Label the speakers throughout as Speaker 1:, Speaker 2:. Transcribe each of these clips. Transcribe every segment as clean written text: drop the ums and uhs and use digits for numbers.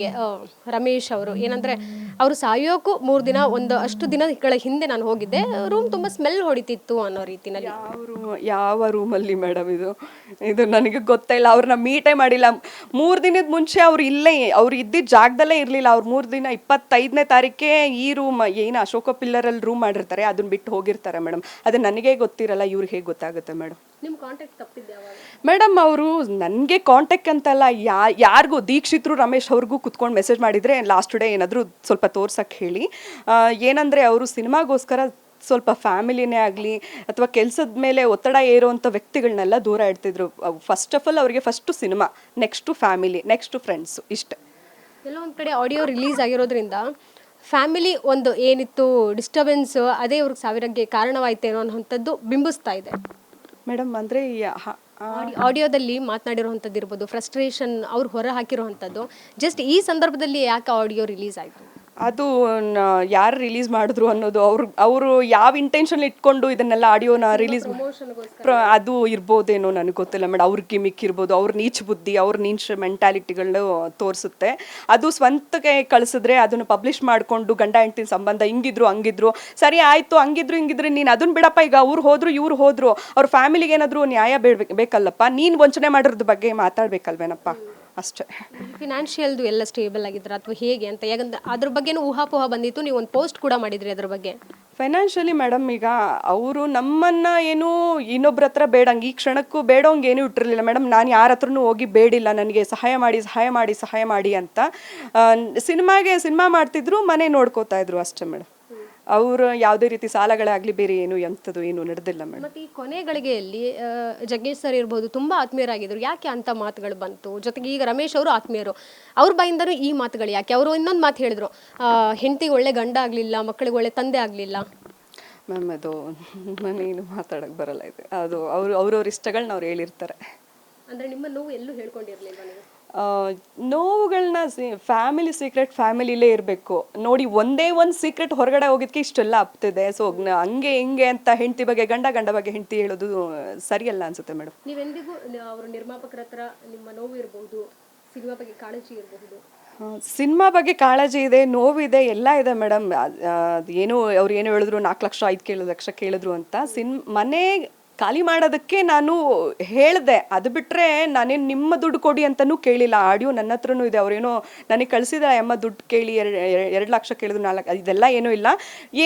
Speaker 1: ಗೆ, ರಮೇಶ್ ಅವರು ಏನಂದ್ರೆ ಅವರು ಸಾಯೋಕ್ಕೂ 3 ದಿನ ಅಷ್ಟು ದಿನಗಳ ಹಿಂದೆ ನಾನು ಹೋಗಿದ್ದೆ. ರೂಮ್ ತುಂಬಾ ಸ್ಮೆಲ್ ಹೊಡಿತಿತ್ತು ಅನ್ನೋ ರೀತಿನಲ್ಲಿ.
Speaker 2: ಯಾವ ರೂಮಲ್ಲಿ ಮೇಡಮ್ ಇದು ನನಗೆ ಗೊತ್ತೇ ಇಲ್ಲ. ಅವ್ರನ್ನ ಮೀಟೇ ಮಾಡಿಲ್ಲ. 3 ದಿನದ ಮುಂಚೆ ಅವ್ರು ಇದ್ದಿದ್ದ ಜಾಗದಲ್ಲೇ ಇರಲಿಲ್ಲ. ಅವ್ರು 3 ದಿನ 25ನೇ ತಾರೀಕೆ ಈ ರೂಮ್ ಏನು ಅಶೋಕ ಪಿಲ್ಲರಲ್ಲಿ ರೂಮ್ ಮಾಡಿರ್ತಾರೆ ಅದನ್ನ ಬಿಟ್ಟು ಹೋಗಿರ್ತಾರೆ ಮೇಡಮ್. ಅದು ನನಗೆ ಗೊತ್ತಿರಲ್ಲ, ಇವ್ರಿಗೆ ಹೇಗೆ ಗೊತ್ತಾಗುತ್ತೆ ಮೇಡಮ್?
Speaker 1: ನಿಮ್ಮ ಕಾಂಟ್ಯಾಕ್ಟ್ ತಪ್ಪಿದ್ದೆ ಯಾವಾಗ?
Speaker 2: ಮೇಡಮ್ ಅವರು ನನಗೆ ಕಾಂಟ್ಯಾಕ್ಟ್ ಅಂತಲ್ಲ, ಯಾರಿಗೂ ದೀಕ್ಷಿತ್ರು ರಮೇಶ್ ಅವ್ರಿಗೂ ಕುತ್ಕೊಂಡು ಮೆಸೇಜ್ ಮಾಡಿದರೆ ಲಾಸ್ಟ್ ಡೇ ಏನಾದರೂ ಸ್ವಲ್ಪ ತೋರ್ಸಕ್ಕೆ ಹೇಳಿ. ಏನಂದರೆ ಅವರು ಸಿನಿಮಾಗೋಸ್ಕರ ಸ್ವಲ್ಪ ಫ್ಯಾಮಿಲಿನೇ ಆಗಲಿ ಅಥವಾ ಕೆಲಸದ ಮೇಲೆ ಒತ್ತಡ ಏರುವಂಥ ವ್ಯಕ್ತಿಗಳನ್ನೆಲ್ಲ ದೂರ ಇಡ್ತಿದ್ರು. ಫಸ್ಟ್ ಆಫ್ ಆಲ್ ಅವರಿಗೆ first cinema, next family, next friends, ಇಷ್ಟೇ.
Speaker 1: ಎಲ್ಲೋ ಒಂದು ಕಡೆ ಆಡಿಯೋ ರಿಲೀಸ್ ಆಗಿರೋದ್ರಿಂದ ಫ್ಯಾಮಿಲಿ ಒಂದು ಏನಿತ್ತು ಡಿಸ್ಟರ್ಬೆನ್ಸ್ ಅದೇ ಅವ್ರಿಗೆ ಸಾವಿರಕ್ಕೆ ಕಾರಣವಾಯ್ತೇನೋ ಅನ್ನೋಂಥದ್ದು ಬಿಂಬಿಸ್ತಾ ಇದೆ
Speaker 2: ಮೇಡಮ್. ಅಂದರೆ
Speaker 1: ಆಡಿಯೋದಲ್ಲಿ ಮಾತನಾಡಿರುವಂಥದ್ದು ಇರ್ಬೋದು, ಫ್ರಸ್ಟ್ರೇಷನ್ ಅವ್ರು ಹೊರ ಹಾಕಿರುವಂಥದ್ದು. ಜಸ್ಟ್ ಈ ಸಂದರ್ಭದಲ್ಲಿ ಯಾಕೆ ಆಡಿಯೋ ರಿಲೀಸ್ ಆಯಿತು?
Speaker 2: ಅದು ಯಾರು ರಿಲೀಸ್ ಮಾಡಿದ್ರು ಅನ್ನೋದು ಅವರು ಯಾವ ಇಂಟೆನ್ಷನ್ ಇಟ್ಕೊಂಡು ಇದನ್ನೆಲ್ಲ ಆಡಿಯೋನ ರಿಲೀಸ್ ಅದು ಇರ್ಬೋದೇನೋ ನನಗೆ ಗೊತ್ತಿಲ್ಲ ಮೇಡಮ್. ಅವ್ರ ಗಿಮಿಕ್ ಇರ್ಬೋದು, ಅವ್ರ ನೀಚ್ ಬುದ್ಧಿ, ಅವ್ರ ನೀಚ್ ಮೆಂಟಾಲಿಟಿಗಳನ್ನ ತೋರಿಸುತ್ತೆ. ಅದು ಸ್ವಂತಕ್ಕೆ ಕಳಿಸಿದ್ರೆ ಅದನ್ನು ಪಬ್ಲಿಷ್ ಮಾಡಿಕೊಂಡು ಗಂಡ ಹೆಂಡತಿ ಸಂಬಂಧ ಹಿಂಗಿದ್ರು ಹಂಗಿದ್ರು, ಸರಿ ಆಯಿತು ಹಂಗಿದ್ರು ಹಿಂಗಿದ್ರೆ ನೀನು ಅದನ್ನು ಬಿಡಪ್ಪ. ಈಗ ಅವ್ರು ಹೋದ್ರು ಇವ್ರು ಹೋದ್ರು, ಅವ್ರ ಫ್ಯಾಮಿಲಿಗೆ ಏನಾದರೂ ನ್ಯಾಯ ಬೇಕಲ್ಲಪ್ಪ. ನೀನು ವಂಚನೆ ಮಾಡಿರೋದ್ರ ಬಗ್ಗೆ ಮಾತಾಡ್ಬೇಕಲ್ವೇನಪ್ಪ, ಅಷ್ಟೇ.
Speaker 1: ಫಿನಾನ್ಷಿಯಲ್ದು ಎಲ್ಲ ಸ್ಟೇಬಲ್ ಆಗಿದ್ರ ಅಥವಾ ಹೇಗೆ ಅಂತ? ಯಾಕಂದ್ರೆ ಅದ್ರ ಬಗ್ಗೆನೂ ಊಹಾಪೋಹ ಬಂದಿತ್ತು, ನೀವು ಒಂದು ಪೋಸ್ಟ್ ಕೂಡ ಮಾಡಿದ್ರಿ ಅದ್ರ ಬಗ್ಗೆ.
Speaker 2: ಫೈನಾನ್ಷಿಯಲಿ ಮೇಡಮ್, ಈಗ ಅವರು ನಮ್ಮನ್ನು ಏನು ಇನ್ನೊಬ್ರ ಹತ್ರ ಬೇಡಂಗೆ ಈ ಕ್ಷಣಕ್ಕೂ ಬೇಡೋಂಗೆ ಏನೂ ಇಟ್ಟಿರಲಿಲ್ಲ ಮೇಡಮ್. ನಾನು ಯಾರ ಹತ್ರನೂ ಹೋಗಿ ಬೇಡಿಲ್ಲ ನನಗೆ ಸಹಾಯ ಮಾಡಿ ಅಂತ. ಸಿನಿಮಾ ಮಾಡ್ತಿದ್ರು, ಮನೆ ನೋಡ್ಕೋತಾ ಇದ್ರು ಅಷ್ಟೇ ಮೇಡಮ್. ಅವರು ಯಾವುದೇ ರೀತಿ ಸಾಲಗಳಾಗಲಿ ಬೇರೆ ಎಂಥದ್ದು ಏನು ನಡೆದಿಲ್ಲ ಮೇಡಮ್.
Speaker 1: ಮತ್ತು ಈ ಕೊನೆ ಗಳಿಗೆಯಲ್ಲಿ ಜಗ್ಗೇಶ್ ಸರ್ ಇರ್ಬೋದು ತುಂಬ ಆತ್ಮೀಯರಾಗಿದ್ರು, ಯಾಕೆ ಅಂತ ಮಾತುಗಳು ಬಂತು? ಜೊತೆಗೆ ಈಗ ರಮೇಶ್ ಅವರು ಆತ್ಮೀಯರು, ಅವ್ರ ಬಾಯಿಂದನೂ ಈ ಮಾತುಗಳು ಯಾಕೆ? ಅವರು ಇನ್ನೊಂದು ಮಾತು ಹೇಳಿದ್ರು, ಹೆಂಡತಿಗೆ ಒಳ್ಳೆ ಗಂಡ ಆಗಲಿಲ್ಲ, ಮಕ್ಕಳಿಗೆ ಒಳ್ಳೆ ತಂದೆ ಆಗಲಿಲ್ಲ.
Speaker 2: ಮ್ಯಾಮ್ ಅದು ನಾನೇನು ಮಾತಾಡೋಕ್ಕೆ ಬರಲ್ಲ. ಇದು ಅದು ಅವ್ರವ್ರ ಇಷ್ಟಗಳನ್ನ ಅವ್ರು ಹೇಳಿರ್ತಾರೆ.
Speaker 1: ಅಂದರೆ ನಿಮ್ಮ ನೋವು ಎಲ್ಲೂ ಹೇಳ್ಕೊಂಡಿರಲಿಲ್ಲ ನೀವು?
Speaker 2: ನೋವುಗಳನ್ನ ಫ್ಯಾಮಿಲಿ ಸೀಕ್ರೆಟ್ ಫ್ಯಾಮಿಲಿಲೇ ಇರಬೇಕು ನೋಡಿ. ಒಂದೇ ಒಂದು ಸೀಕ್ರೆಟ್ ಹೊರಗಡೆ ಹೋಗಿದ್ದಕ್ಕೆ ಇಷ್ಟೆಲ್ಲ ಆಗ್ತಿದೆ. ಸೊ ಹಂಗೆ ಹಿಂಗೆ ಅಂತ ಹೆಂಡತಿ ಬಗ್ಗೆ ಗಂಡ ಬಗ್ಗೆ ಹೆಂಡತಿ ಹೇಳೋದು ಸರಿಯಲ್ಲ ಅನ್ಸುತ್ತೆ ಮೇಡಮ್.
Speaker 1: ನೀವೆಂದಿಗೂ ಅವರು ನಿರ್ಮಾಪಕರ ಹತ್ರ ನಿಮ್ಮ ನೋವು ಇರಬಹುದು, ಸಿನಿಮಾ ಬಗ್ಗೆ ಕಾಳಜಿ ಇರಬಹುದು?
Speaker 2: ಸಿನಿಮಾ ಬಗ್ಗೆ ಕಾಳಜಿ ಇದೆ, ನೋವಿದೆ, ಎಲ್ಲ ಇದೆ ಮೇಡಮ್. ಏನು ಅವ್ರು ಏನು ಹೇಳಿದ್ರು 4 ಲಕ್ಷ 5 ಲಕ್ಷ ಕೇಳಿದ್ರು ಅಂತ. ಮನೆ ಖಾಲಿ ಮಾಡೋದಕ್ಕೆ ನಾನು ಹೇಳಿದೆ. ಅದು ಬಿಟ್ಟರೆ ನಾನೇನು ನಿಮ್ಮ ದುಡ್ಡು ಕೊಡಿ ಅಂತಲೂ ಕೇಳಿಲ್ಲ. ಆಡಿಯೋ ನನ್ನ ಹತ್ರನೂ ಇದೆ. ಅವರೇನೋ ನನಗೆ ಕಳಿಸಿದ ಅಮ್ಮ ದುಡ್ಡು ಕೇಳಿ 2 ಲಕ್ಷ ಕೇಳಿದ್ರು 4 ಇದೆಲ್ಲ ಏನೂ ಇಲ್ಲ.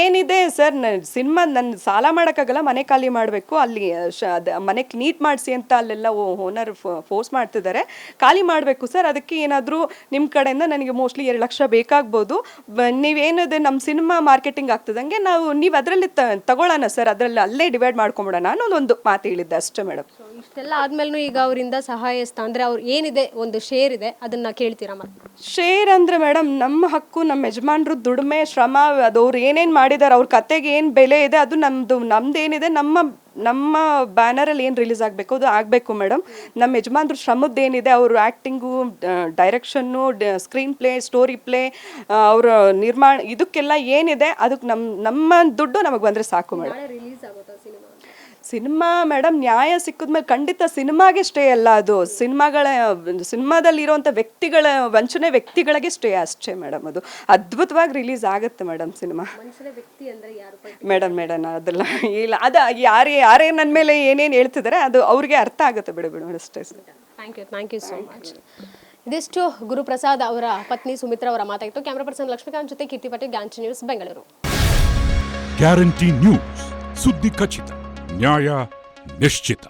Speaker 2: ಏನಿದೆ ಸರ್, ಸಿನಿಮಾ ನನ್ನ ಸಾಲ ಮಾಡೋಕ್ಕಾಗಲ್ಲ, ಮನೆ ಖಾಲಿ ಮಾಡಬೇಕು, ಅಲ್ಲಿ ಮನೆ ನೀಟ್ ಮಾಡಿಸಿ ಅಂತ ಅಲ್ಲೆಲ್ಲ ಓನರ್ ಫೋರ್ಸ್ ಮಾಡ್ತಿದ್ದಾರೆ. ಖಾಲಿ ಮಾಡಬೇಕು ಸರ್, ಅದಕ್ಕೆ ಏನಾದರೂ ನಿಮ್ಮ ಕಡೆಯಿಂದ ನನಗೆ ಮೋಸ್ಟ್ಲಿ 2 ಲಕ್ಷ ಬೇಕಾಗ್ಬೋದು. ನೀವೇನಿದೆ ನಮ್ಮ ಸಿನಿಮಾ ಮಾರ್ಕೆಟಿಂಗ್ ಆಗ್ತದಂಗೆ ನೀವು ಅದರಲ್ಲಿ ತಗೊಳ್ಳೋಣ ಸರ್, ಅದರಲ್ಲಿ ಅಲ್ಲೇ ಡಿವೈಡ್ ಮಾಡ್ಕೊಂಬಿಡೋಣ ಅನ್ನೋದು ಒಂದು ಮಾತು ಹೇಳಿದ್ದೆ ಅಷ್ಟೇ ಮೇಡಮ್.
Speaker 1: ಇಷ್ಟೆಲ್ಲ ಆದ್ಮೇಲೂ ಈಗ ಅವರಿಂದ ಸಹಾಯ ಅಂದ್ರೆ ಅವ್ರು ಏನಿದೆ ಒಂದು ಶೇರ್ ಇದೆ, ಅದನ್ನ ಕೇಳ್ತೀರಾ? ಮತ್ತೆ
Speaker 2: ಶೇರ್ ಅಂದ್ರೆ ಮೇಡಮ್ ನಮ್ಮ ಹಕ್ಕು, ನಮ್ಮ ಯಜಮಾನ್ರು ದುಡಿಮೆ ಶ್ರಮ, ಅದು ಅವ್ರು ಏನೇನು ಮಾಡಿದ್ದಾರೆ, ಅವ್ರ ಕತೆಗೆ ಏನು ಬೆಲೆ ಇದೆ ಅದು ನಮ್ದೇನಿದೆ, ನಮ್ಮ ಬ್ಯಾನರಲ್ಲಿ ಏನು ರಿಲೀಸ್ ಆಗಬೇಕು ಅದು ಆಗಬೇಕು ಮೇಡಮ್. ನಮ್ಮ ಯಜಮಾನ್ರು ಶ್ರಮದ್ದೇನಿದೆ, ಅವರು acting, direction, screen play, story play, ಅವರ ನಿರ್ಮಾಣ, ಇದಕ್ಕೆಲ್ಲ ಏನಿದೆ ಅದಕ್ಕೆ ನಮ್ಮ ದುಡ್ಡು ನಮಗೆ ಬಂದರೆ ಸಾಕು ಮೇಡಮ್.
Speaker 1: ರಿಲೀಸ್ ಆಗುತ್ತಾ
Speaker 2: ಸಿನಿಮಾ ಮೇಡಮ್? ನ್ಯಾಯ ಸಿಕ್ಕಿದ್ಮೇಲೆ ಖಂಡಿತ ಸಿನಿಮಾಗೆ ಸ್ಟೇ ಅಲ್ಲ, ಅದು ಸಿನಿಮಾದಲ್ಲಿರುವಂಥ ವ್ಯಕ್ತಿಗಳಿಗೆ ಸ್ಟೇ ಅಷ್ಟೇ ಮೇಡಮ್. ಅದು ಅದ್ಭುತವಾಗಿ ರಿಲೀಸ್ ಆಗುತ್ತೆ ಮೇಡಮ್ ಸಿನಿಮಾ. ಮೇಡಮ್ ಅದೆಲ್ಲ ಇಲ್ಲ, ಅದು ಯಾರೇ ನನ್ನ ಮೇಲೆ ಏನೇನು ಹೇಳ್ತಿದ್ದಾರೆ ಅದು ಅವ್ರಿಗೆ ಅರ್ಥ ಆಗುತ್ತೆ. ಬಿಡು ಅಷ್ಟೇ.
Speaker 1: Thank you so much. ಇದಿಷ್ಟು ಗುರುಪ್ರಸಾದ್ ಅವರ ಪತ್ನಿ ಸುಮಿತ್ರಾ ಅವರ ಮಾತಾಗಿತ್ತು. ಕ್ಯಾಮ್ರಾ ಪರ್ಸನ್ ಲಕ್ಷ್ಮೀಕಾಂತ್ ಜೊತೆ ಕೀರ್ತಿ ಪಾಟೀಲ್, ಗಾಂಚಿ ನ್ಯೂಸ್, ಬೆಂಗಳೂರು.
Speaker 3: ಗ್ಯಾರಂಟಿ ನ್ಯೂಸ್, ಸುದ್ದಿ ಖಚಿತ, ನ್ಯಾಯ ನಿಶ್ಚಿತ.